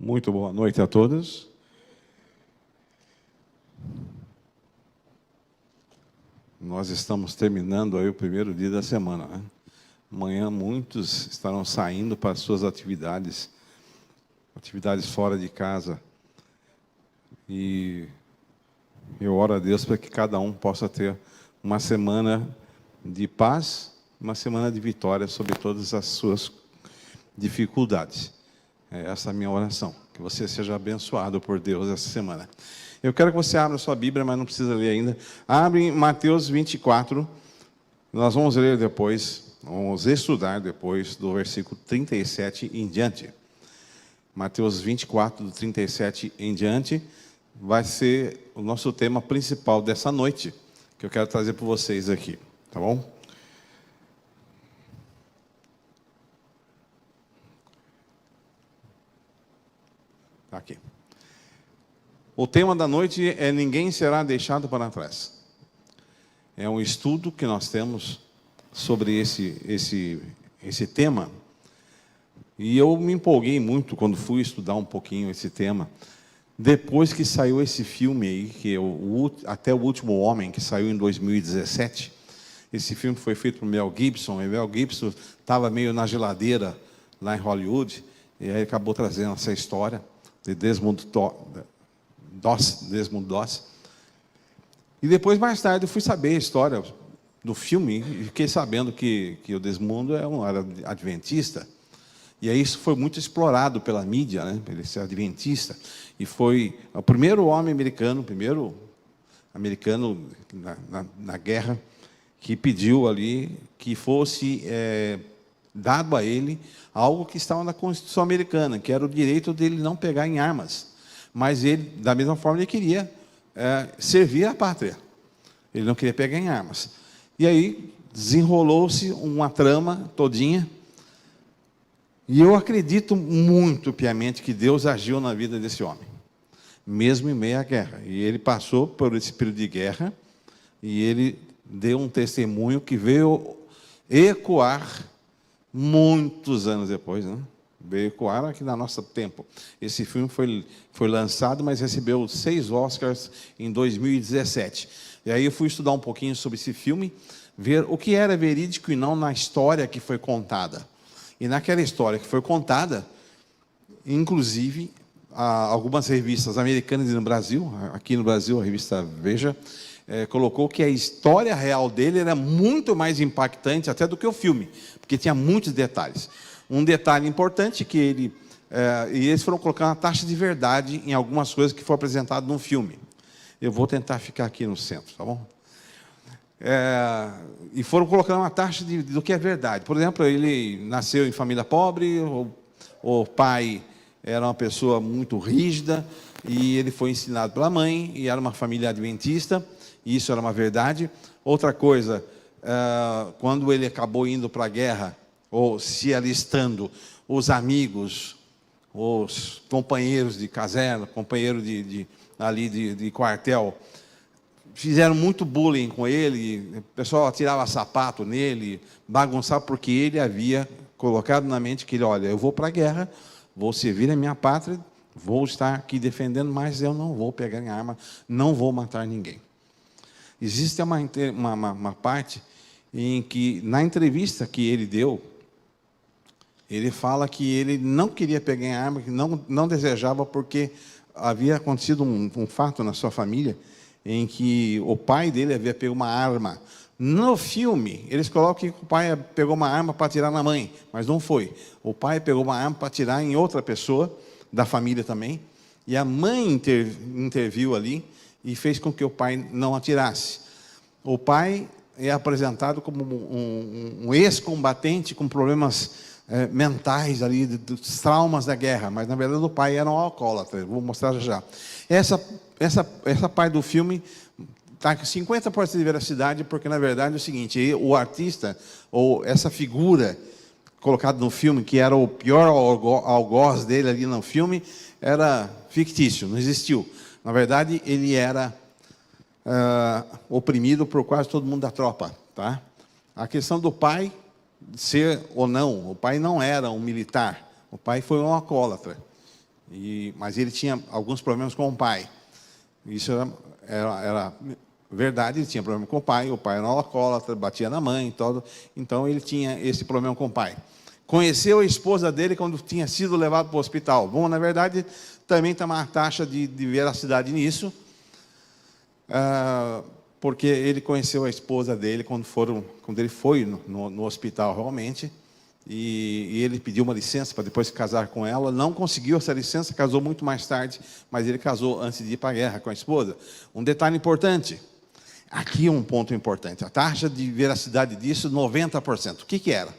Muito boa noite a todos. Nós estamos terminando aí o primeiro dia da semana, né? Amanhã muitos estarão saindo para as suas atividades fora de casa. E eu oro a Deus para que cada um possa ter uma semana de paz, uma semana de vitória sobre todas as suas dificuldades. Essa é a minha oração, que você seja abençoado por Deus essa semana. Eu quero que você abra sua Bíblia, mas não precisa ler ainda. Abre em Mateus 24, nós vamos ler depois, vamos estudar depois do versículo 37 em diante. Mateus 24, do 37 em diante, vai ser o nosso tema principal dessa noite, que eu quero trazer para vocês aqui, tá bom? Aqui. O tema da noite é Ninguém Será Deixado para Trás. É um estudo que nós temos sobre esse tema. E eu me empolguei muito quando fui estudar um pouquinho esse tema. Depois que saiu esse filme aí, que é Até o Último Homem, que saiu em 2017. Esse filme foi feito por Mel Gibson. E Mel Gibson estava meio na geladeira lá em Hollywood. E aí acabou trazendo essa história de Desmond Doss. E depois, mais tarde, eu fui saber a história do filme e fiquei sabendo que o Desmond era adventista. E aí isso foi muito explorado pela mídia, né? Ele ser adventista. E foi o primeiro homem americano, na guerra, que pediu ali que fosse dado a ele algo que estava na Constituição americana, que era o direito dele não pegar em armas. Mas ele, da mesma forma, ele queria servir a pátria. Ele não queria pegar em armas. E aí desenrolou-se uma trama todinha. E eu acredito muito piamente que Deus agiu na vida desse homem, mesmo em meio à guerra. E ele passou por esse período de guerra e ele deu um testemunho que veio ecoar muitos anos depois, né? Veio ecoar aqui no nosso tempo. Esse filme foi lançado, mas recebeu 6 Oscars em 2017. E aí eu fui estudar um pouquinho sobre esse filme, ver o que era verídico e não na história que foi contada. E naquela história que foi contada, inclusive, algumas revistas americanas e no Brasil, aqui no Brasil a revista Veja, colocou que a história real dele era muito mais impactante até do que o filme, porque tinha muitos detalhes. Um detalhe importante que e eles foram colocando a taxa de verdade em algumas coisas que foi apresentado no filme. Eu vou tentar ficar aqui no centro, tá bom? E foram colocando uma taxa do que é verdade. Por exemplo, ele nasceu em família pobre, o pai era uma pessoa muito rígida, e ele foi ensinado pela mãe, e era uma família adventista, e isso era uma verdade. Outra coisa, quando ele acabou indo para a guerra, ou se alistando, os amigos, os companheiros de caserna, companheiros de quartel, fizeram muito bullying com ele, o pessoal atirava sapato nele, bagunçava, porque ele havia colocado na mente que ele, olha, eu vou para a guerra, vou servir a minha pátria, vou estar aqui defendendo, mas eu não vou pegar em arma, não vou matar ninguém. Existe uma parte em que, na entrevista que ele deu, ele fala que ele não queria pegar em arma, que não desejava, porque havia acontecido um fato na sua família, em que o pai dele havia pego uma arma. No filme, eles colocam que o pai pegou uma arma para atirar na mãe, mas não foi. O pai pegou uma arma para atirar em outra pessoa, da família também, e a mãe interviu ali e fez com que o pai não atirasse. O pai é apresentado como um ex-combatente com problemas mentais ali, dos traumas da guerra, mas na verdade o pai era um alcoólatra, vou mostrar já. Essa parte do filme está com 50% de veracidade, porque na verdade é o seguinte, o artista, ou essa figura colocada no filme, que era o pior algoz dele ali no filme, era fictício, não existiu. Na verdade, ele era oprimido por quase todo mundo da tropa, tá? A questão do pai ser ou não, o pai não era um militar, o pai foi um alcoólatra. Mas ele tinha alguns problemas com o pai. Isso era verdade, ele tinha problema com o pai era um alcoólatra, batia na mãe, então ele tinha esse problema com o pai. Conheceu a esposa dele quando tinha sido levado para o hospital. Bom, na verdade, também tem uma taxa de veracidade nisso, porque ele conheceu a esposa dele quando ele foi no hospital realmente, e ele pediu uma licença para depois se casar com ela, não conseguiu essa licença, casou muito mais tarde, mas ele casou antes de ir para a guerra com a esposa. Um detalhe importante, aqui é um ponto importante, a taxa de veracidade disso, 90%. O que era?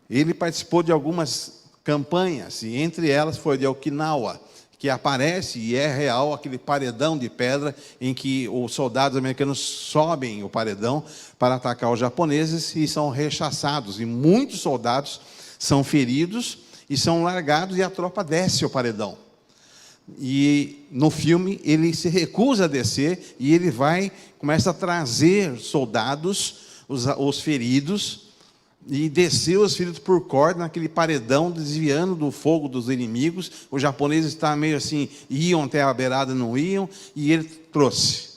Ele participou de algumas campanhas, e entre elas foi de Okinawa, que aparece e é real aquele paredão de pedra em que os soldados americanos sobem o paredão para atacar os japoneses e são rechaçados. E muitos soldados são feridos e são largados e a tropa desce o paredão. E no filme ele se recusa a descer e ele começa a trazer soldados, os feridos, e desceu os feridos por corda naquele paredão, desviando do fogo dos inimigos. Os japoneses estavam meio assim, iam até a beirada, não iam, e ele trouxe.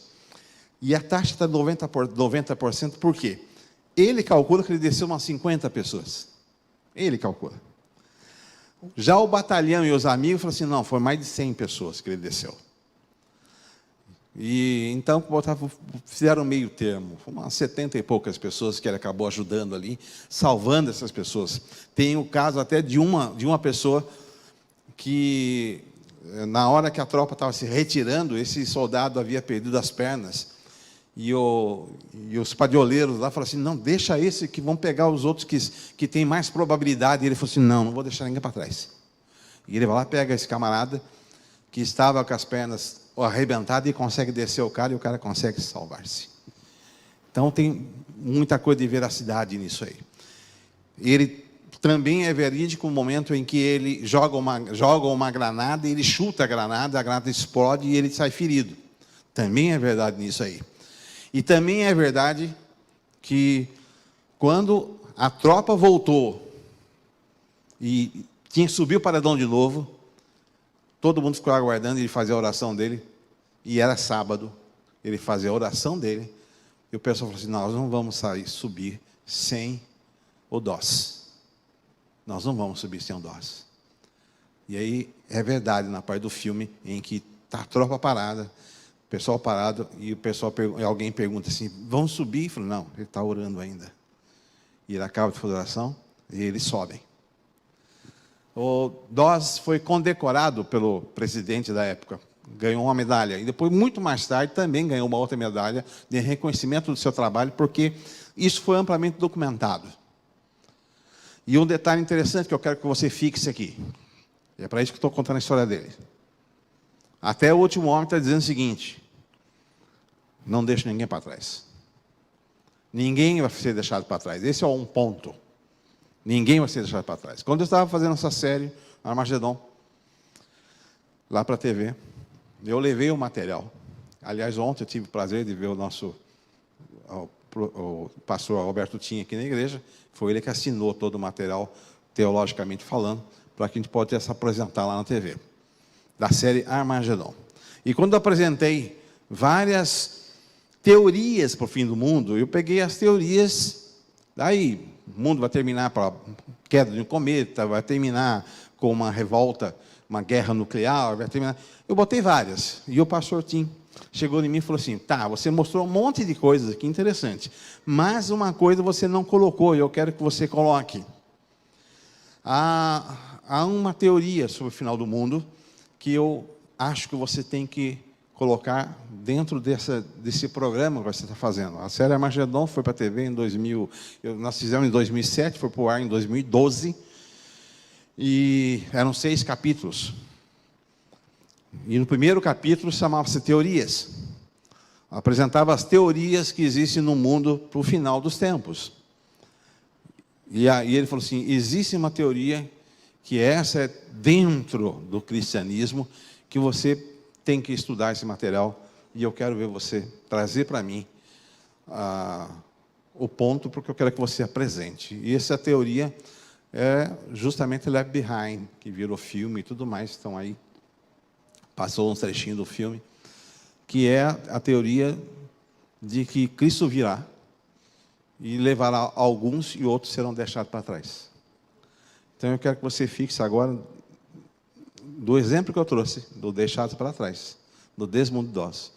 E a taxa está 90%, por quê? Ele calcula que ele desceu umas 50 pessoas. Ele calcula. Já o batalhão e os amigos falaram assim, não, foi mais de 100 pessoas que ele desceu. E então fizeram meio termo, umas 70 e poucas pessoas que ele acabou ajudando ali, salvando essas pessoas. Tem o caso até de uma pessoa que, na hora que a tropa estava se retirando, esse soldado havia perdido as pernas, e os padioleiros lá falaram assim, não, deixa esse que vão pegar os outros que tem mais probabilidade. E ele falou assim, não vou deixar ninguém para trás. E ele vai lá, pega esse camarada, que estava com as pernas arrebentadas, e consegue descer o cara, e o cara consegue salvar-se. Então tem muita coisa de veracidade nisso aí. Ele também é verídico o momento em que ele joga uma granada, e ele chuta a granada explode e ele sai ferido. Também é verdade nisso aí. E também é verdade que quando a tropa voltou e tinha que subir o paredão de novo, todo mundo ficou aguardando ele fazer a oração dele, e era sábado, ele fazia a oração dele, e o pessoal falou assim, nós não vamos subir sem o DOS. Nós não vamos subir sem o DOS. E aí, é verdade, na parte do filme, em que está a tropa parada, o pessoal parado, e alguém pergunta assim, vamos subir? Ele falou, não, ele está orando ainda. E ele acaba de fazer a oração, e eles sobem. O DOS foi condecorado pelo presidente da época, ganhou uma medalha, e depois, muito mais tarde, também ganhou uma outra medalha de reconhecimento do seu trabalho, porque isso foi amplamente documentado. E um detalhe interessante que eu quero que você fixe aqui, e é para isso que estou contando a história dele. Até o último homem está dizendo o seguinte, não deixe ninguém para trás. Ninguém vai ser deixado para trás. Esse é um ponto. Ninguém vai ser deixado para trás. Quando eu estava fazendo essa série, Armagedon, lá para a TV, eu levei o material. Aliás, ontem eu tive o prazer de ver o pastor Alberto Tinha aqui na igreja. Foi ele que assinou todo o material, teologicamente falando, para que a gente possa apresentar lá na TV, da série Armagedon. E quando eu apresentei várias teorias para o fim do mundo, eu peguei as teorias, daí o mundo vai terminar para a queda de um cometa, vai terminar com uma revolta, uma guerra nuclear, vai terminar. Eu botei várias. E o pastor Tim chegou em mim e falou assim, tá, você mostrou um monte de coisas aqui interessante, mas uma coisa você não colocou, e eu quero que você coloque. Há uma teoria sobre o final do mundo que eu acho que você tem que colocar dentro desse programa que você está fazendo. A série Armagedon foi para a TV em 2000, nós fizemos em 2007, foi para o ar em 2012, e eram 6 capítulos. E no primeiro capítulo chamava-se Teorias. Apresentava as teorias que existem no mundo para o final dos tempos. E aí ele falou assim, existe uma teoria que essa é dentro do cristianismo, que você tem que estudar esse material, e eu quero ver você trazer para mim o ponto, porque eu quero que você apresente. E essa teoria é justamente Left Behind, que virou filme e tudo mais, estão aí. Passou uns trechinhos do filme, que é a teoria de que Cristo virá e levará alguns e outros serão deixados para trás. Então eu quero que você fixe agora do exemplo que eu trouxe, do deixado para trás, do desmundidoso,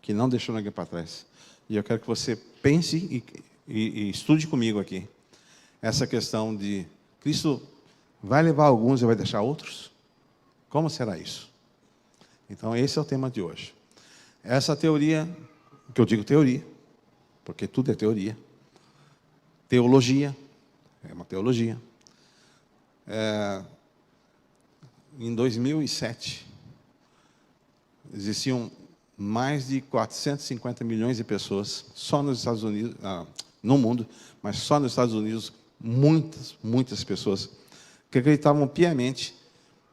que não deixou ninguém para trás. E eu quero que você pense e estude comigo aqui essa questão de Cristo vai levar alguns e vai deixar outros? Como será isso? Então esse é o tema de hoje. Essa teoria, que eu digo teoria, porque tudo é teoria, teologia, é uma teologia. Em 2007, existiam mais de 450 milhões de pessoas, só nos Estados Unidos, no mundo, mas só nos Estados Unidos, muitas pessoas que acreditavam piamente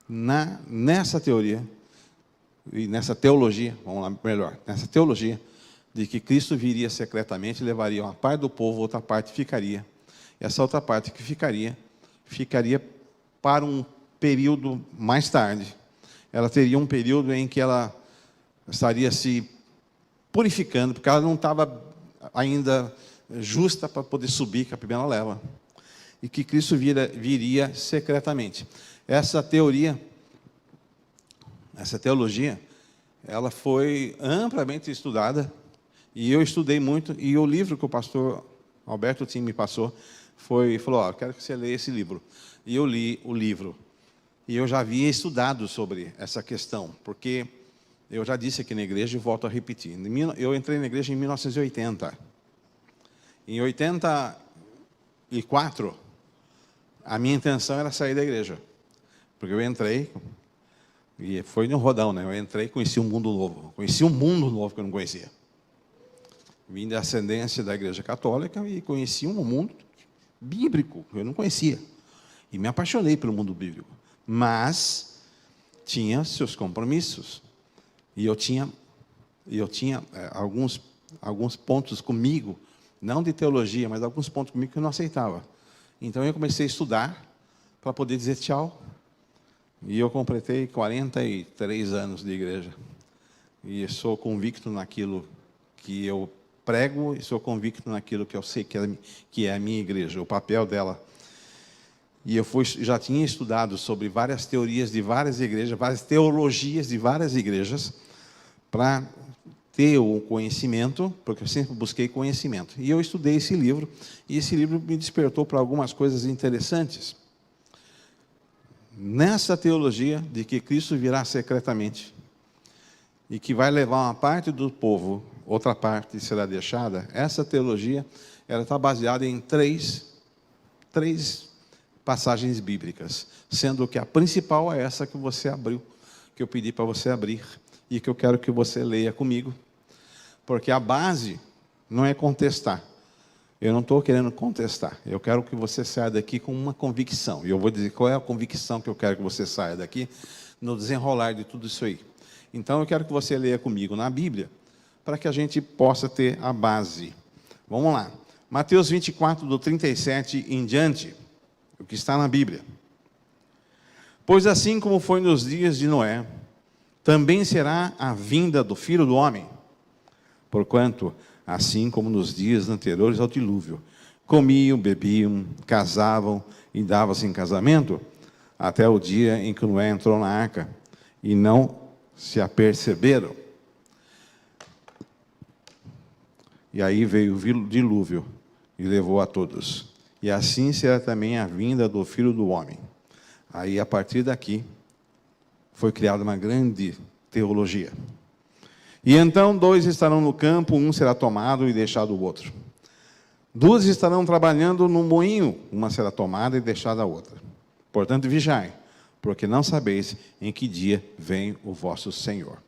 nessa teoria, e nessa teologia, vamos lá, melhor, nessa teologia, de que Cristo viria secretamente, levaria uma parte do povo, outra parte ficaria. E essa outra parte que ficaria para um período mais tarde. Ela teria um período em que ela estaria se purificando, porque ela não estava ainda justa para poder subir com a primeira leva. E que Cristo viria secretamente. Essa teoria, essa teologia, ela foi amplamente estudada, e eu estudei muito, e o livro que o pastor Alberto Tim me passou, falou, eu quero que você leia esse livro. E eu li o livro. E eu já havia estudado sobre essa questão, porque eu já disse aqui na igreja e volto a repetir. Eu entrei na igreja em 1980. Em 84, a minha intenção era sair da igreja. Porque eu entrei, e foi no rodão, né? Eu entrei e conheci um mundo novo. Conheci um mundo novo que eu não conhecia. Vim da ascendência da igreja católica e conheci um mundo bíblico que eu não conhecia. E me apaixonei pelo mundo bíblico. Mas tinha seus compromissos. E eu tinha alguns pontos comigo, não de teologia, mas alguns pontos comigo que eu não aceitava. Então eu comecei a estudar para poder dizer tchau. E eu completei 43 anos de igreja. E sou convicto naquilo que eu prego, e sou convicto naquilo que eu sei que é a minha igreja, o papel dela. E eu já tinha estudado sobre várias teorias de várias igrejas, várias teologias de várias igrejas, para ter o conhecimento, porque eu sempre busquei conhecimento. E eu estudei esse livro, e esse livro me despertou para algumas coisas interessantes. Nessa teologia de que Cristo virá secretamente, e que vai levar uma parte do povo, outra parte será deixada, essa teologia ela está baseada em três passagens bíblicas, sendo que a principal é essa que você abriu, que eu pedi para você abrir, e que eu quero que você leia comigo, porque a base não é contestar. Eu não estou querendo contestar, eu quero que você saia daqui com uma convicção, e eu vou dizer qual é a convicção que eu quero que você saia daqui, no desenrolar de tudo isso aí. Então eu quero que você leia comigo na Bíblia, para que a gente possa ter a base. Vamos lá, Mateus 24, do 37 em diante, o que está na Bíblia. Pois assim como foi nos dias de Noé, também será a vinda do Filho do Homem. Porquanto, assim como nos dias anteriores ao dilúvio, comiam, bebiam, casavam e davam-se em casamento, até o dia em que Noé entrou na arca, e não se aperceberam. E aí veio o dilúvio e levou a todos. E assim será também a vinda do Filho do Homem. Aí, a partir daqui, foi criada uma grande teologia. E então 2 estarão no campo, um será tomado e deixado o outro. 2 estarão trabalhando no moinho, uma será tomada e deixada a outra. Portanto, vigiai, porque não sabeis em que dia vem o vosso Senhor.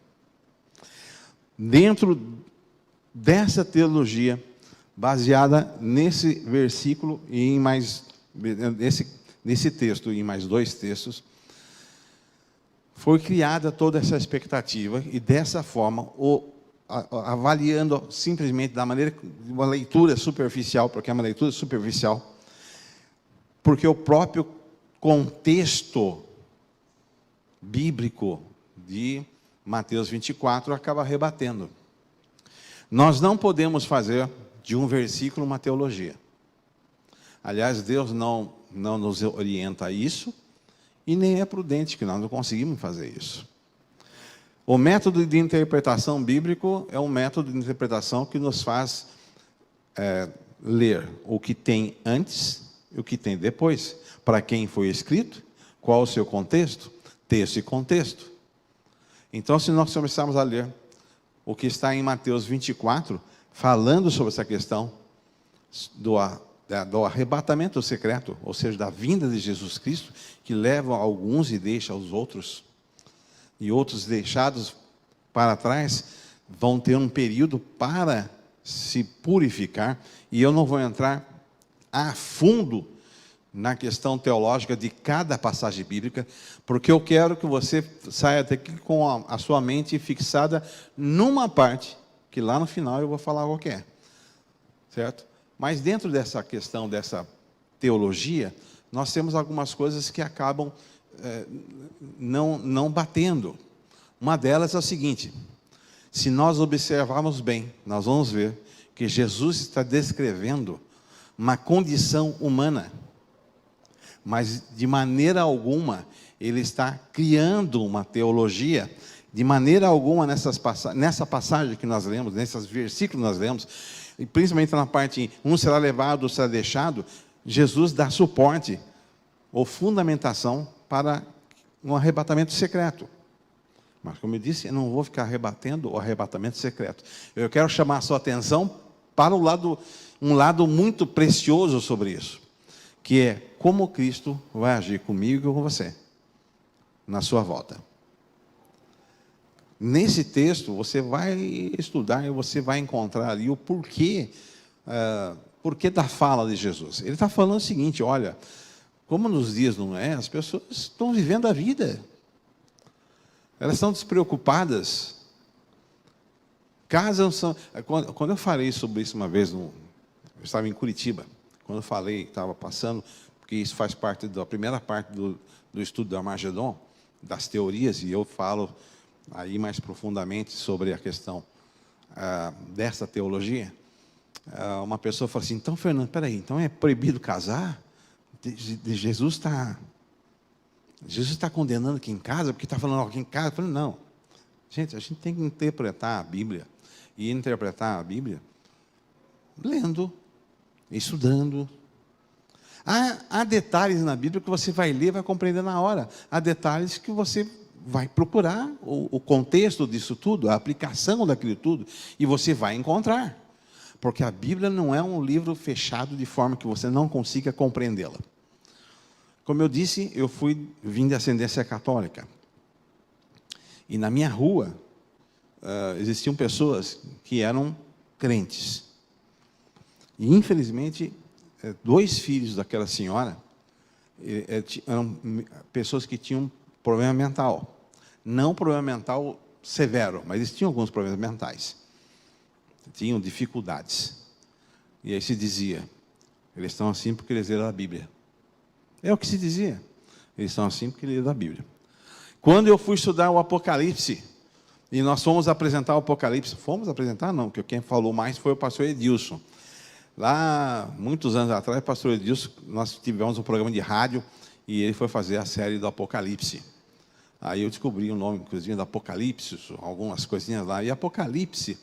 Dentro dessa teologia, baseada nesse versículo e em mais nesse texto e em mais 2 textos, foi criada toda essa expectativa e dessa forma, avaliando simplesmente da maneira, uma leitura superficial, porque é uma leitura superficial, porque o próprio contexto bíblico de Mateus 24 acaba rebatendo. Nós não podemos fazer de um versículo uma teologia. Aliás, Deus não nos orienta a isso, e nem é prudente, que nós não conseguimos fazer isso. O método de interpretação bíblico é um método de interpretação que nos faz ler o que tem antes e o que tem depois. Para quem foi escrito, qual o seu contexto? Texto e contexto. Então, se nós começarmos a ler o que está em Mateus 24, falando sobre essa questão do arrebatamento secreto, ou seja, da vinda de Jesus Cristo, que leva alguns e deixa os outros, e outros deixados para trás, vão ter um período para se purificar, e eu não vou entrar a fundo na questão teológica de cada passagem bíblica, porque eu quero que você saia daqui com a sua mente fixada numa parte, que lá no final eu vou falar qualquer, certo? Mas dentro dessa questão, dessa teologia, nós temos algumas coisas que acabam não batendo. Uma delas é o seguinte: se nós observarmos bem, nós vamos ver que Jesus está descrevendo uma condição humana, mas de maneira alguma ele está criando uma teologia, de maneira alguma nessa passagem que nós lemos, nesses versículos que nós lemos, e principalmente na parte, um será levado, outro será deixado, Jesus dá suporte ou fundamentação para um arrebatamento secreto. Mas, como eu disse, eu não vou ficar rebatendo o arrebatamento secreto. Eu quero chamar a sua atenção para um lado muito precioso sobre isso, que é como Cristo vai agir comigo e com você, na sua volta. Nesse texto, você vai estudar e você vai encontrar ali o porquê da fala de Jesus. Ele está falando o seguinte: olha, como nos dias não é, as pessoas estão vivendo a vida. Elas estão despreocupadas. Casam são... Quando eu falei sobre isso uma vez, eu estava em Curitiba, quando eu falei, estava passando, porque isso faz parte da primeira parte do estudo do Armagedon, das teorias, e eu falo aí mais profundamente sobre a questão dessa teologia. Uma pessoa falou assim: então, Fernando, peraí, então é proibido casar? Jesus está condenando quem casa, porque está falando quem casa? Eu falei: não. Gente, a gente tem que interpretar a Bíblia, e interpretar a Bíblia lendo, estudando. Há detalhes na Bíblia que você vai ler e vai compreender na hora. Há detalhes que você vai procurar o contexto disso tudo, a aplicação daquilo tudo, e você vai encontrar. Porque a Bíblia não é um livro fechado de forma que você não consiga compreendê-la. Como eu disse, eu vim de ascendência católica. E na minha rua, existiam pessoas que eram crentes. E, infelizmente, 2 filhos daquela senhora eram pessoas que tinham problema mental. Não problema mental severo, mas eles tinham alguns problemas mentais. Tinham dificuldades. E aí se dizia: eles estão assim porque eles leram a Bíblia. É o que se dizia. Eles estão assim porque eles leram a Bíblia. Quando eu fui estudar o Apocalipse, e nós fomos apresentar o Apocalipse, fomos apresentar não, porque quem falou mais foi o pastor Edilson. Lá, muitos anos atrás, o pastor Edilson, nós tivemos um programa de rádio, e ele foi fazer a série do Apocalipse. Aí eu descobri o nome, inclusive, do Apocalipse, algumas coisinhas lá. E Apocalipse,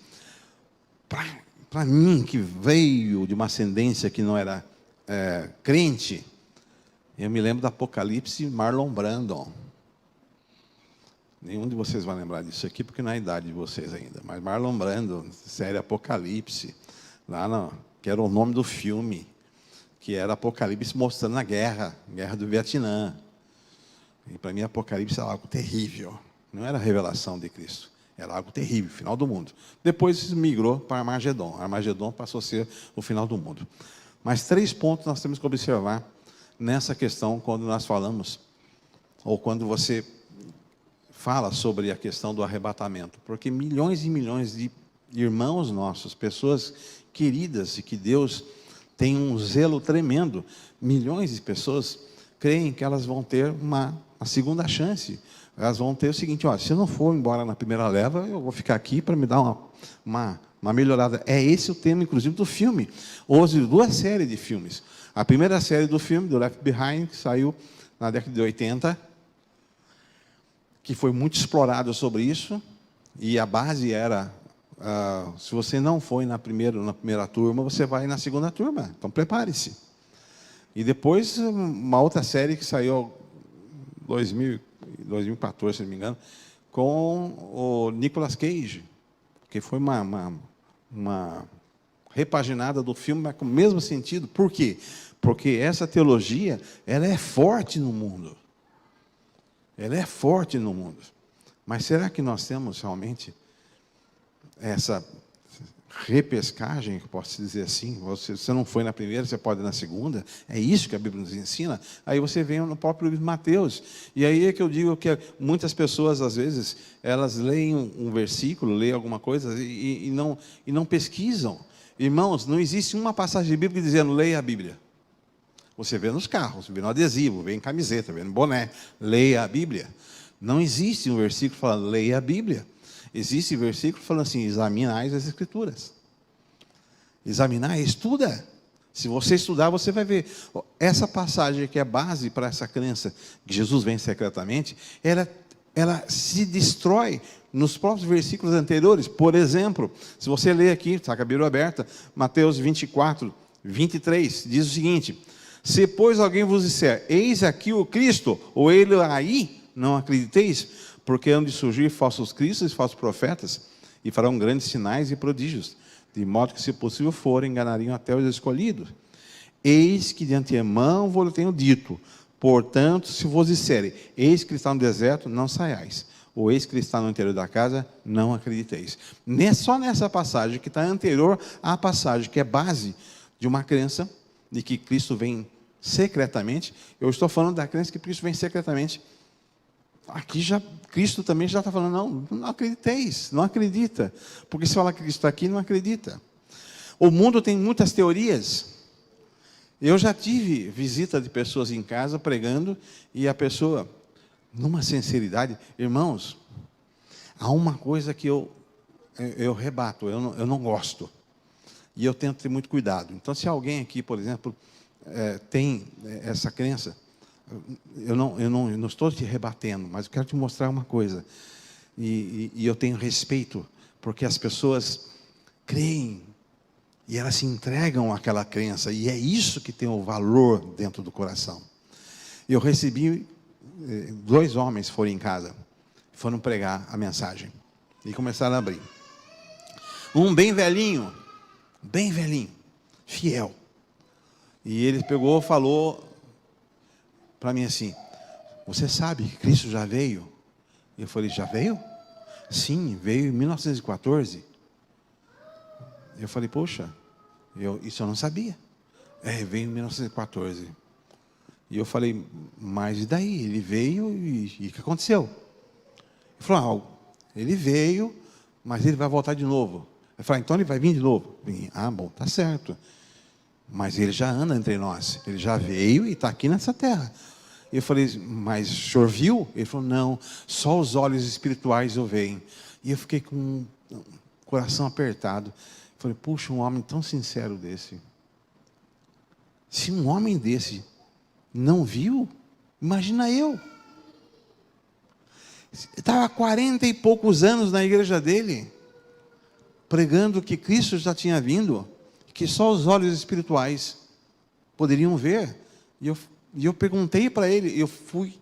para mim, que veio de uma ascendência que não era crente, eu me lembro do Apocalipse Marlon Brando. Nenhum de vocês vai lembrar disso aqui, porque não é a idade de vocês ainda. Mas Marlon Brando, série Apocalipse, que era o nome do filme, que era Apocalipse mostrando a guerra do Vietnã. E para mim, Apocalipse era algo terrível. Não era a revelação de Cristo. Era algo terrível, final do mundo. Depois migrou para Armagedon. Armagedon passou a ser o final do mundo. Mas 3 pontos nós temos que observar nessa questão quando nós falamos, ou quando você fala sobre a questão do arrebatamento. Porque milhões e milhões de irmãos nossos, pessoas queridas e que Deus tem um zelo tremendo. Milhões de pessoas creem que elas vão ter uma segunda chance. Elas vão ter o seguinte: ó, se eu não for embora na primeira leva, eu vou ficar aqui para me dar uma melhorada. É esse o tema, inclusive, do filme. Houve 2 séries de filmes. A primeira série do filme, do Left Behind, que saiu na década de 80, que foi muito explorado sobre isso, e a base era, se você não foi na primeira turma, você vai na segunda turma, então prepare-se. E depois, uma outra série que saiu em 2014, se não me engano, com o Nicolas Cage, que foi uma repaginada do filme, mas com o mesmo sentido. Por quê? Porque essa teologia, ela é forte no mundo. Ela é forte no mundo. Mas será que nós temos realmente essa repescagem, que eu posso dizer assim? Você não foi na primeira, você pode ir na segunda. É isso que a Bíblia nos ensina. Aí você vem no próprio livro de Mateus. E aí é que eu digo que muitas pessoas, às vezes, elas leem um versículo, leem alguma coisa e não pesquisam. Irmãos, não existe uma passagem bíblica dizendo leia a Bíblia. Você vê nos carros, vê no adesivo, vê em camiseta, vê no boné. Leia a Bíblia. Não existe um versículo falando leia a Bíblia. Existe um versículo falando assim: examinai as Escrituras. Examinar, estuda. Se você estudar, você vai ver. Essa passagem que é base para essa crença que Jesus vem secretamente, ela se destrói nos próprios versículos anteriores. Por exemplo, se você ler aqui, está com a Bíblia aberta, Mateus 24, 23, diz o seguinte: se, pois, alguém vos disser, eis aqui o Cristo, ou ele aí, não acrediteis, porque hão de surgir falsos cristos e falsos profetas, e farão grandes sinais e prodígios, de modo que, se possível for, enganariam até os escolhidos. Eis que de antemão vos tenho dito, portanto, se vos disserem, eis que ele está no deserto, não saiais, ou eis que ele está no interior da casa, não acrediteis. Só nessa passagem, que está anterior à passagem, que é base de uma crença, de que Cristo vem secretamente. Eu estou falando da crença que Cristo vem secretamente. Aqui Cristo também já está falando, não acrediteis, não acredita. Porque se falar que Cristo está aqui, não acredita. O mundo tem muitas teorias. Eu já tive visita de pessoas em casa pregando, e a pessoa, numa sinceridade, irmãos, há uma coisa que eu rebato, eu não gosto. E eu tento ter muito cuidado. Então, se alguém aqui, por exemplo, tem essa crença, eu não estou te rebatendo, mas eu quero te mostrar uma coisa. E eu tenho respeito, porque as pessoas creem e elas se entregam àquela crença, e é isso que tem o valor dentro do coração. Eu recebi 2 homens foram em casa, foram pregar a mensagem e começaram a abrir. Um bem velhinho, fiel. E ele falou para mim assim: você sabe que Cristo já veio? Eu falei: já veio? Sim, veio em 1914. Eu falei: poxa, isso eu não sabia. Veio em 1914. E eu falei: mas e daí? Ele veio e o que aconteceu? Ele falou: ele veio, mas ele vai voltar de novo. Eu falei: então ele vai vir de novo? Bom, tá certo. Mas ele já anda entre nós. Ele já veio e está aqui nessa terra. Eu falei: mas o senhor viu? Ele falou: não, só os olhos espirituais eu vejo. E eu fiquei com o coração apertado. Eu falei: puxa, um homem tão sincero desse. Se um homem desse não viu, imagina eu. Estava há 40 e poucos anos na igreja dele, pregando que Cristo já tinha vindo, que só os olhos espirituais poderiam ver. E eu perguntei para ele, eu fui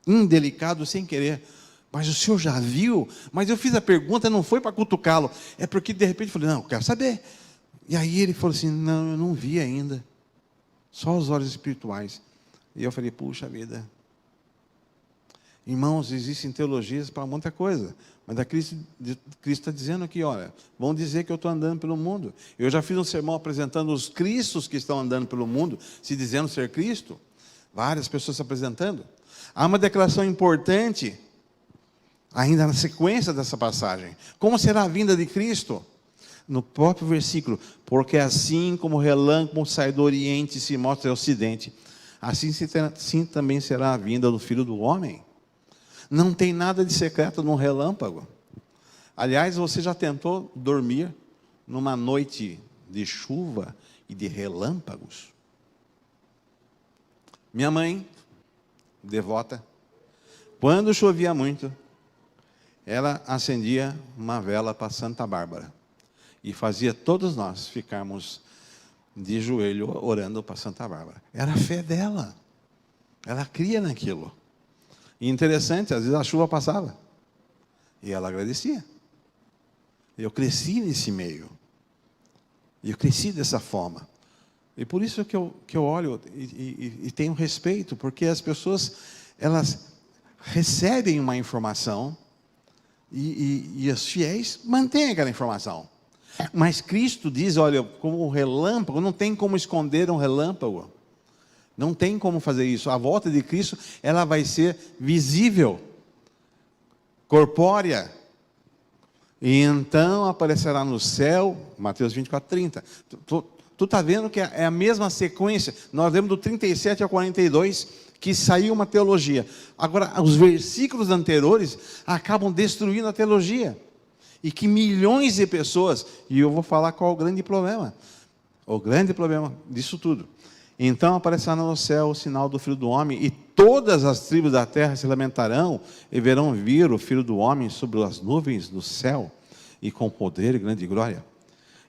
indelicado sem querer: mas o senhor já viu? Mas eu fiz a pergunta, não foi para cutucá-lo, é porque de repente eu falei: não, eu quero saber. E aí ele falou assim: não, eu não vi ainda, só os olhos espirituais. E eu falei: puxa vida. Irmãos, existem teologias para muita coisa, mas a Cristo está dizendo aqui: olha, vão dizer que eu estou andando pelo mundo. Eu já fiz um sermão apresentando os cristos que estão andando pelo mundo, se dizendo ser Cristo. Várias pessoas se apresentando. Há uma declaração importante, ainda na sequência dessa passagem: como será a vinda de Cristo? no próprio versículo, porque assim como o relâmpago sai do Oriente e se mostra ao Ocidente, assim também será a vinda do Filho do Homem. Não tem nada de secreto num relâmpago. Aliás, você já tentou dormir numa noite de chuva e de relâmpagos? Minha mãe, devota, quando chovia muito, ela acendia uma vela para Santa Bárbara e fazia todos nós ficarmos de joelho orando para Santa Bárbara. Era a fé dela. Ela cria naquilo. E interessante, às vezes a chuva passava e ela agradecia. Eu cresci nesse meio. E eu cresci dessa forma. E por isso que eu olho e tenho respeito, porque as pessoas, elas recebem uma informação e os fiéis mantêm aquela informação. Mas Cristo diz, olha, como um relâmpago, não tem como esconder um relâmpago. Não tem como fazer isso. A volta de Cristo, ela vai ser visível, corpórea. E então aparecerá no céu, Mateus 24:30. Tu está vendo que é a mesma sequência. Nós lemos do 37 ao 42, que saiu uma teologia. Agora, os versículos anteriores acabam destruindo a teologia. E que milhões de pessoas, e eu vou falar qual é o grande problema. O grande problema disso tudo. Então aparecerá no céu o sinal do Filho do Homem, e todas as tribos da terra se lamentarão, e verão vir o Filho do Homem sobre as nuvens do céu, e com poder e grande glória.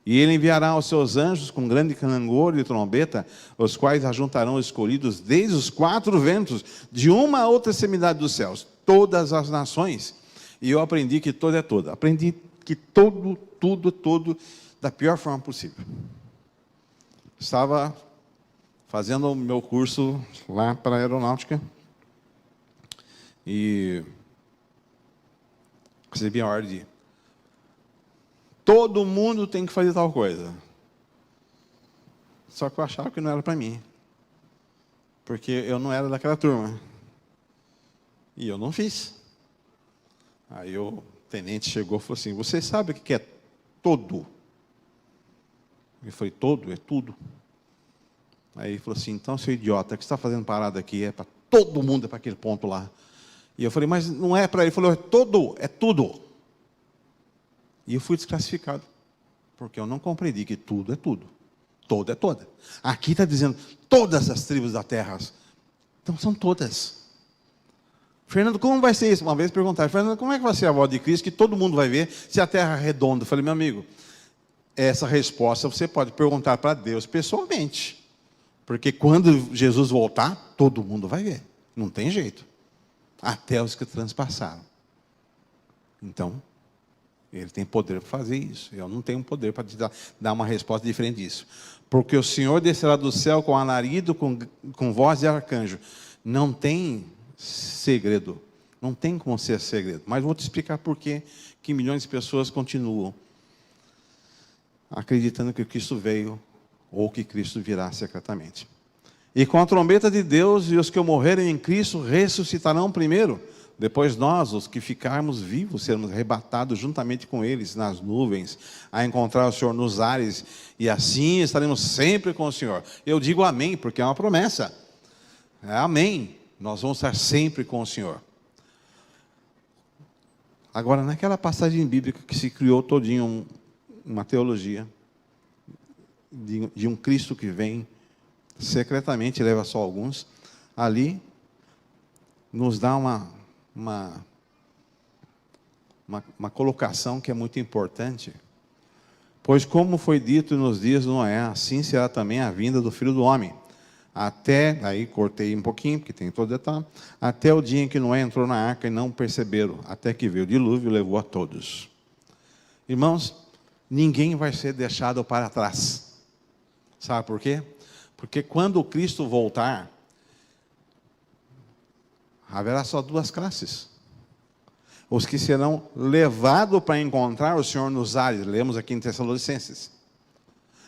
E ele enviará os seus anjos com grande clangor e trombeta, os quais ajuntarão os escolhidos desde os 4 ventos, de uma a outra extremidade dos céus, todas as nações. E eu aprendi que todo é todo. Aprendi que tudo, da pior forma possível. Estava fazendo o meu curso lá para a aeronáutica e recebi a ordem de todo mundo tem que fazer tal coisa. Só que eu achava que não era para mim, porque eu não era daquela turma e eu não fiz. Aí o tenente chegou e falou assim: você sabe o que é todo? Eu falei: todo? É tudo. Aí ele falou assim: então, seu idiota, o que você está fazendo parado aqui? É para todo mundo, é para aquele ponto lá. E eu falei: mas não é para ele. Ele falou: é todo, é tudo. E eu fui desclassificado, porque eu não compreendi que tudo é tudo. Todo é toda. Aqui está dizendo todas as tribos da terra. Então são todas. Fernando, como vai ser isso? Uma vez perguntaram: Fernando, como é que vai ser a volta de Cristo, que todo mundo vai ver, se a terra é redonda? Eu falei: meu amigo, essa resposta você pode perguntar para Deus pessoalmente. Porque quando Jesus voltar, todo mundo vai ver. Não tem jeito. Até os que transpassaram. Então, ele tem poder para fazer isso. Eu não tenho poder para te dar uma resposta diferente disso. Porque o Senhor descerá do céu com alarido, com voz de arcanjo. Não tem segredo. Não tem como ser segredo. Mas vou te explicar por que milhões de pessoas continuam acreditando que Cristo veio ou que Cristo virá secretamente. E com a trombeta de Deus, e os que morrerem em Cristo ressuscitarão primeiro. Depois nós, os que ficarmos vivos, seremos arrebatados juntamente com eles nas nuvens, a encontrar o Senhor nos ares, e assim estaremos sempre com o Senhor. Eu digo amém, porque é uma promessa. É amém. Nós vamos estar sempre com o Senhor. Agora, naquela passagem bíblica que se criou todinho uma teologia de um Cristo que vem secretamente, leva só alguns, ali nos dá uma colocação que é muito importante. Pois como foi dito nos dias de Noé, assim será também a vinda do Filho do Homem. Até, aí cortei um pouquinho, porque tem todo detalhe, até o dia em que Noé entrou na arca e não perceberam, até que veio o dilúvio e levou a todos. Irmãos, ninguém vai ser deixado para trás. Sabe por quê? Porque quando Cristo voltar, haverá só 2 classes. Os que serão levados para encontrar o Senhor nos ares, lemos aqui em Tessalonicenses.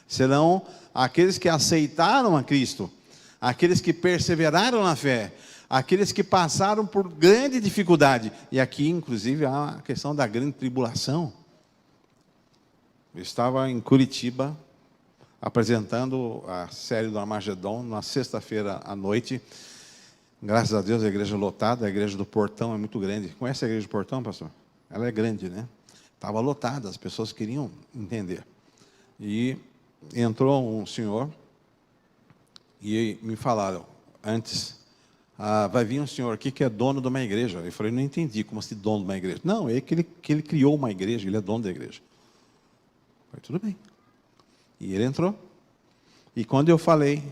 Serão aqueles que aceitaram a Cristo, aqueles que perseveraram na fé, aqueles que passaram por grande dificuldade. E aqui, inclusive, há a questão da grande tribulação. Eu estava em Curitiba, apresentando a série do Armagedon, na sexta-feira à noite. Graças a Deus, a igreja lotada, a igreja do Portão é muito grande. Conhece a igreja do Portão, pastor? Ela é grande, né? Estava lotada, as pessoas queriam entender. E entrou um senhor, e me falaram antes, vai vir um senhor aqui que é dono de uma igreja. Eu falei, não entendi, como assim dono de uma igreja? Não, é que ele criou uma igreja, ele é dono da igreja. Eu falei, tudo bem. E ele entrou. E quando eu falei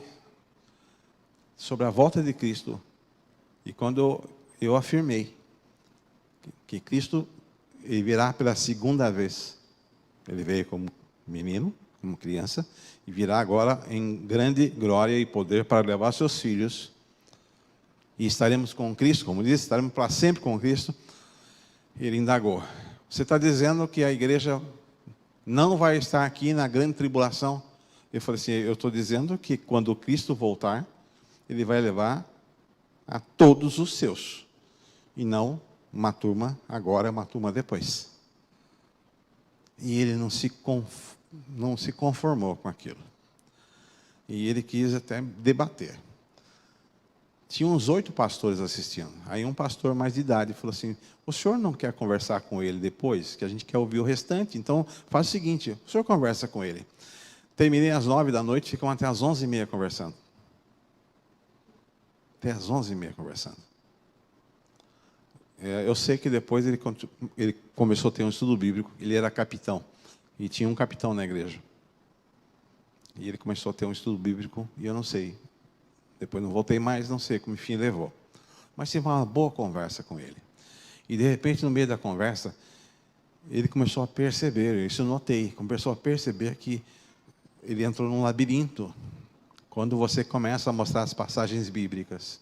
sobre a volta de Cristo, e quando eu afirmei que Cristo ele virá pela segunda vez, ele veio como menino, como criança, e virá agora em grande glória e poder para levar seus filhos, e estaremos com Cristo, como diz, estaremos para sempre com Cristo. Ele indagou, você está dizendo que a igreja não vai estar aqui na grande tribulação? Eu falei assim, eu estou dizendo que quando Cristo voltar, ele vai levar a todos os seus, e não uma turma agora, uma turma depois. E ele não se conformou com aquilo. E ele quis até debater. Tinha uns 8 pastores assistindo. Aí um pastor mais de idade falou assim, o senhor não quer conversar com ele depois? Que a gente quer ouvir o restante. Então, faz o seguinte, o senhor conversa com ele. Terminei às 9 da noite, ficamos até às 11h30 conversando. Até às 11h30 conversando. Eu sei que depois ele começou a ter um estudo bíblico, ele era capitão. E tinha um capitão na igreja. E ele começou a ter um estudo bíblico, e eu não sei. Depois não voltei mais, não sei como enfim levou. Mas tive uma boa conversa com ele. E de repente, no meio da conversa, ele começou a perceber, isso eu notei, começou a perceber que ele entrou num labirinto. Quando você começa a mostrar as passagens bíblicas,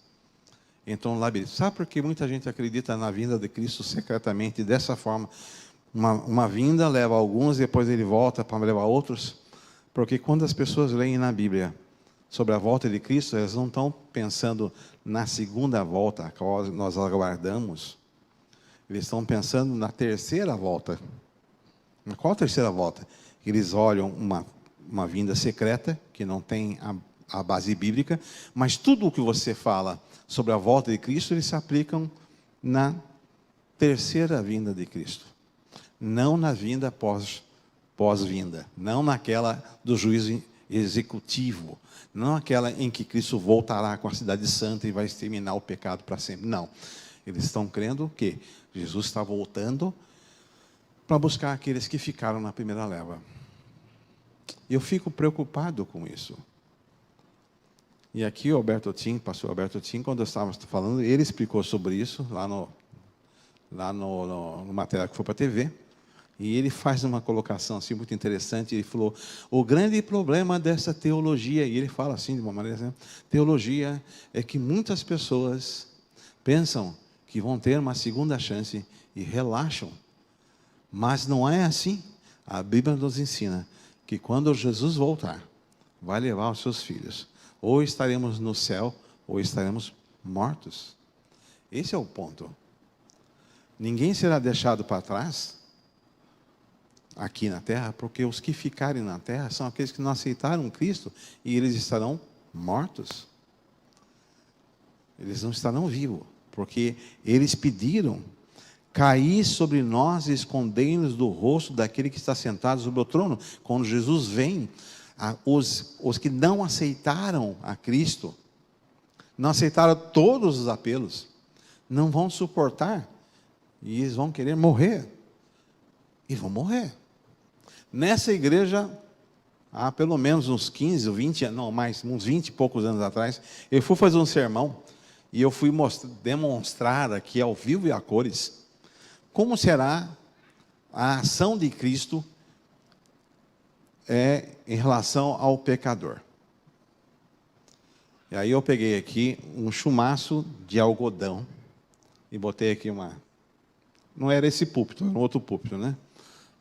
entrou num labirinto. Sabe por que muita gente acredita na vinda de Cristo secretamente, dessa forma? Uma vinda leva alguns, depois ele volta para levar outros. Porque quando as pessoas leem na Bíblia sobre a volta de Cristo, elas não estão pensando na segunda volta, a qual nós aguardamos. Eles estão pensando na terceira volta. Na qual terceira volta? Eles olham uma vinda secreta, que não tem a base bíblica, mas tudo o que você fala sobre a volta de Cristo, eles se aplicam na terceira vinda de Cristo. Não na vinda pós-vinda, não naquela do juízo executivo, não aquela em que Cristo voltará com a cidade santa e vai exterminar o pecado para sempre. Não. Eles estão crendo que Jesus está voltando para buscar aqueles que ficaram na primeira leva. Eu fico preocupado com isso. E aqui o pastor Alberto Tim, quando eu estava falando, ele explicou sobre isso lá no material que foi para a TV. E ele faz uma colocação assim muito interessante. Ele falou, o grande problema dessa teologia, e ele fala assim de uma maneira assim, teologia é que muitas pessoas pensam que vão ter uma segunda chance e relaxam. Mas não é assim. A Bíblia nos ensina que quando Jesus voltar, vai levar os seus filhos. Ou estaremos no céu, ou estaremos mortos. Esse é o ponto. Ninguém será deixado para trás aqui na terra, porque os que ficarem na terra são aqueles que não aceitaram Cristo, e eles estarão mortos. Eles não estarão vivos, porque eles pediram, caí sobre nós e escondei-nos do rosto daquele que está sentado sobre o trono. Quando Jesus vem, os que não aceitaram a Cristo, não aceitaram todos os apelos, não vão suportar, e eles vão querer morrer, e vão morrer. Nessa igreja, há pelo menos uns 15 ou 20, não mais, uns 20 e poucos anos atrás, eu fui fazer um sermão, e eu fui demonstrar aqui ao vivo e a cores, como será a ação de Cristo em relação ao pecador. E aí eu peguei aqui um chumaço de algodão, e botei aqui não era esse púlpito, era um outro púlpito, né?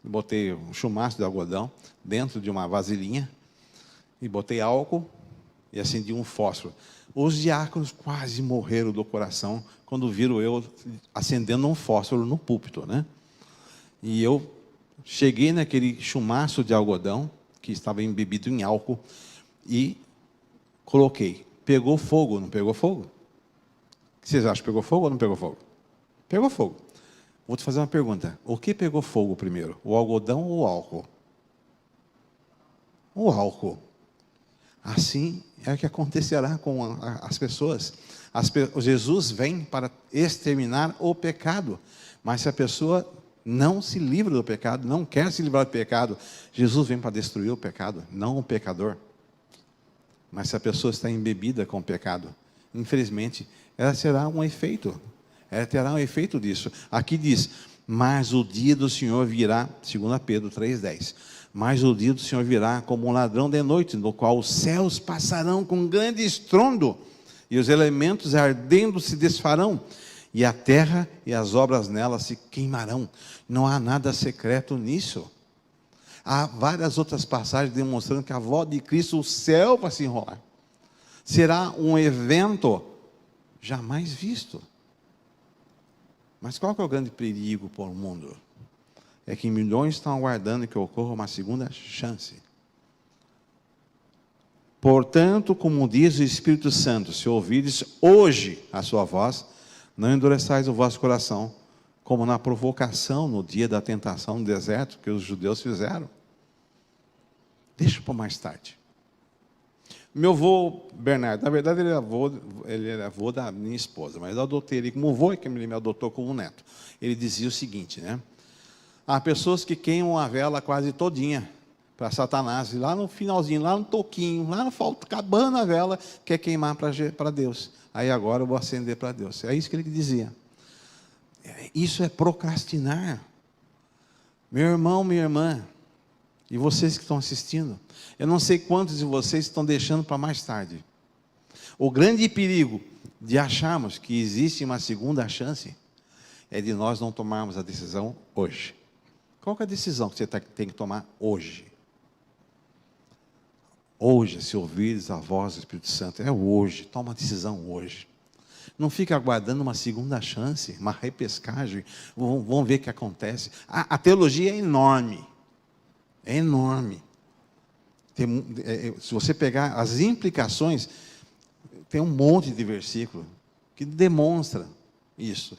Botei um chumaço de algodão dentro de uma vasilhinha, e botei álcool, e acendi um fósforo. Os diáconos quase morreram do coração, quando viram eu acendendo um fósforo no púlpito, né? E eu cheguei naquele chumaço de algodão, que estava embebido em álcool, e coloquei. Pegou fogo, não pegou fogo? O que vocês acham? Pegou fogo ou não pegou fogo? Pegou fogo. Vou te fazer uma pergunta. O que pegou fogo primeiro? O algodão ou o álcool? O álcool. Assim é o que acontecerá com as pessoas. Jesus vem para exterminar o pecado. Mas se a pessoa não se livra do pecado, não quer se livrar do pecado, Jesus vem para destruir o pecado, não o pecador. Mas se a pessoa está embebida com o pecado, infelizmente, ela terá um efeito. Ela terá um efeito disso. Aqui diz, mas o dia do Senhor virá, 2 Pedro 3,10. Mas o dia do Senhor virá como um ladrão de noite, no qual os céus passarão com grande estrondo, e os elementos ardendo se desfarão, e a terra e as obras nela se queimarão. Não há nada secreto nisso. Há várias outras passagens demonstrando que a volta de Cristo, o céu vai se enrolar. Será um evento jamais visto. Mas qual que é o grande perigo para o mundo? É que milhões estão aguardando que ocorra uma segunda chance. Portanto, como diz o Espírito Santo, se ouvires hoje a sua voz, não endureçais o vosso coração, como na provocação no dia da tentação no deserto que os judeus fizeram. Deixa para mais tarde. Meu avô Bernardo, na verdade ele era avô da minha esposa, mas eu adotei ele como avô e que ele me adotou como neto. Ele dizia o seguinte, né? Há pessoas que queimam a vela quase todinha para Satanás, e lá no finalzinho, lá no toquinho, lá no falta, acabando a vela, quer queimar para Deus. Aí agora eu vou acender para Deus. É isso que ele dizia. Isso é procrastinar. Meu irmão, minha irmã, e vocês que estão assistindo, eu não sei quantos de vocês estão deixando para mais tarde. O grande perigo de acharmos que existe uma segunda chance é de nós não tomarmos a decisão hoje. Qual que é a decisão que você tem que tomar hoje? Hoje, se ouvires a voz do Espírito Santo, é hoje, toma uma decisão hoje. Não fica aguardando uma segunda chance, uma repescagem, vamos ver o que acontece. A teologia é enorme, é enorme. Se você pegar as implicações, tem um monte de versículo que demonstra isso.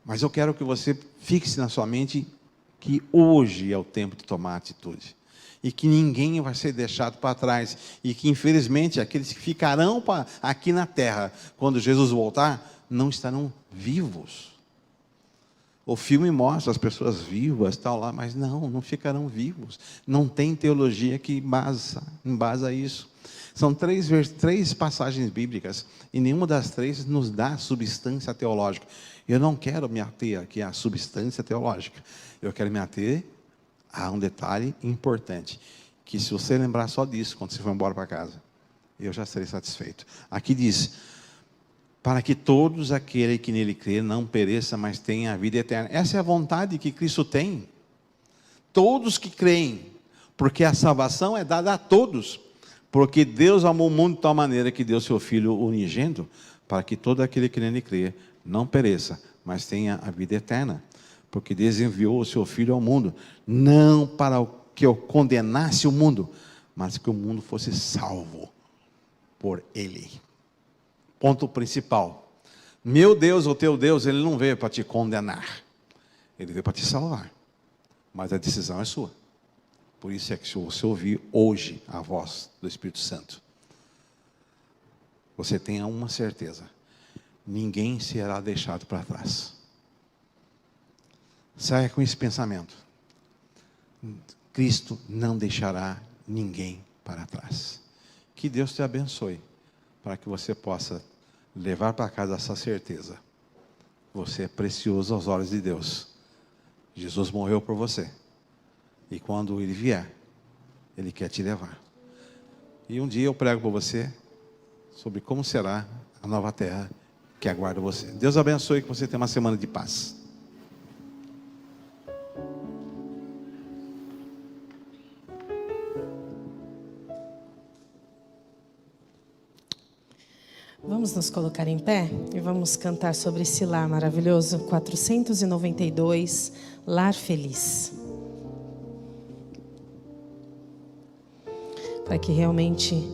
Mas eu quero que você fixe na sua mente que hoje é o tempo de tomar atitude. E que ninguém vai ser deixado para trás. E que, infelizmente, aqueles que ficarão aqui na terra, quando Jesus voltar, não estarão vivos. O filme mostra as pessoas vivas, tal lá, mas não ficarão vivos. Não tem teologia que embasa isso. São três passagens bíblicas, e nenhuma das três nos dá substância teológica. Eu não quero me ater aqui à substância teológica. Eu quero me ater a um detalhe importante, que se você lembrar só disso, quando você for embora para casa, eu já serei satisfeito. Aqui diz, para que todos aqueles que nele crê não pereçam, mas tenham a vida eterna. Essa é a vontade que Cristo tem. Todos que creem, porque a salvação é dada a todos. Porque Deus amou o mundo de tal maneira que deu seu Filho unigênito, para que todo aquele que nele crê não pereça, mas tenha a vida eterna. Porque Deus enviou o seu Filho ao mundo, não para que eu condenasse o mundo, mas que o mundo fosse salvo por Ele. Ponto principal. Meu Deus, o teu Deus, Ele não veio para te condenar. Ele veio para te salvar. Mas a decisão é sua. Por isso é que se você ouvir hoje a voz do Espírito Santo, você tenha uma certeza. Ninguém será deixado para trás. Saia com esse pensamento. Cristo não deixará ninguém para trás. Que Deus te abençoe, para que você possa levar para casa essa certeza. Você é precioso aos olhos de Deus. Jesus morreu por você. E quando Ele vier, Ele quer te levar. E um dia eu prego para você sobre como será a nova terra que aguarda você. Deus abençoe, que você tenha uma semana de paz. Vamos nos colocar em pé e vamos cantar sobre esse lar maravilhoso, 492, Lar Feliz. para que realmente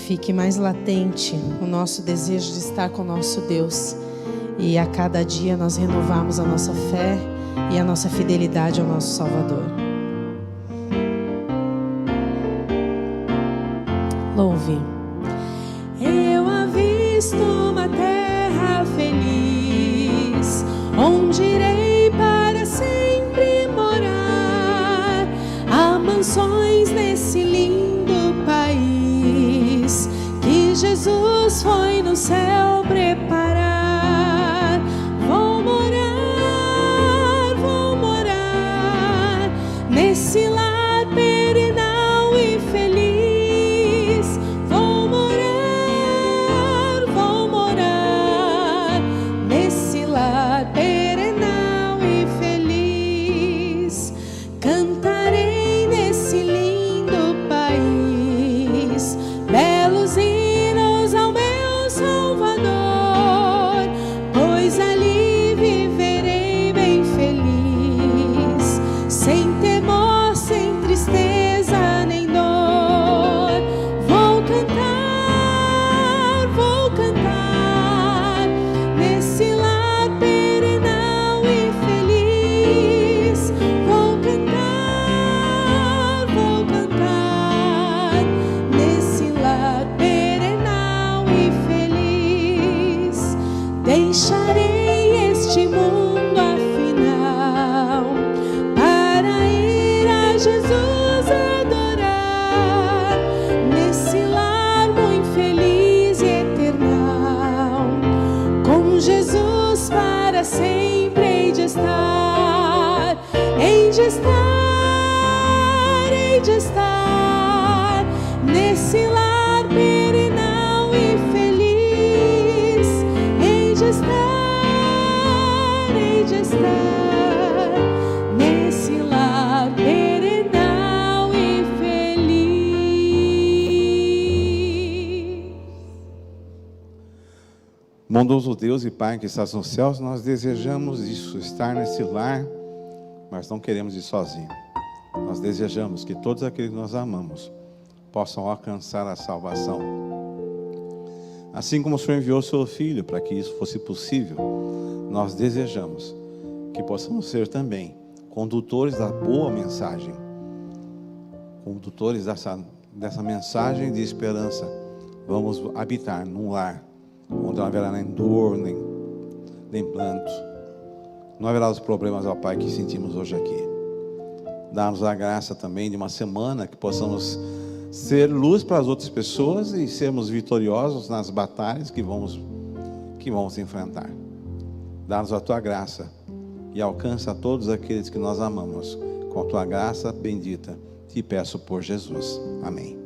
fique mais latente o nosso desejo de estar com o nosso Deus. E a cada dia nós renovamos a nossa fé e a nossa fidelidade ao nosso Salvador. Louve. Eu avisto uma terra feliz, onde irei para sempre morar. Há mansões nesse lindo país que Jesus foi no céu preparar. Vou morar nesse lar perenal e feliz. Vou morar nesse lar perenal e feliz. Cantarei nesse lindo país belos hinos ao meu Salvador, pois ali viverei bem feliz, sem temor, sem tristeza nem dor. Vou cantar nesse lar perenal e feliz. Vou cantar nesse lar perenal e feliz. Deixarei este mundo afinal para ir a Jesus adorar, nesse lar muito feliz e eternal. Com Jesus para sempre hei de estar, nesse lar perenal e feliz. Hei de estar nesse lar perenal e feliz. Bondoso Deus e Pai que estás nos céus, nós desejamos isso, estar nesse lar, mas não queremos ir sozinhos. Nós desejamos que todos aqueles que nós amamos possam alcançar a salvação. Assim como o Senhor enviou o seu Filho para que isso fosse possível, nós desejamos que possamos ser também condutores da boa mensagem, condutores dessa mensagem de esperança. Vamos habitar num lar onde não haverá nem dor, nem planto, não haverá os problemas, ó Pai, que sentimos hoje aqui. Dá-nos a graça também de uma semana que possamos ser luz para as outras pessoas e sermos vitoriosos nas batalhas que vamos enfrentar. Dá-nos a Tua graça e alcança a todos aqueles que nós amamos com a Tua graça bendita. Te peço por Jesus. Amém.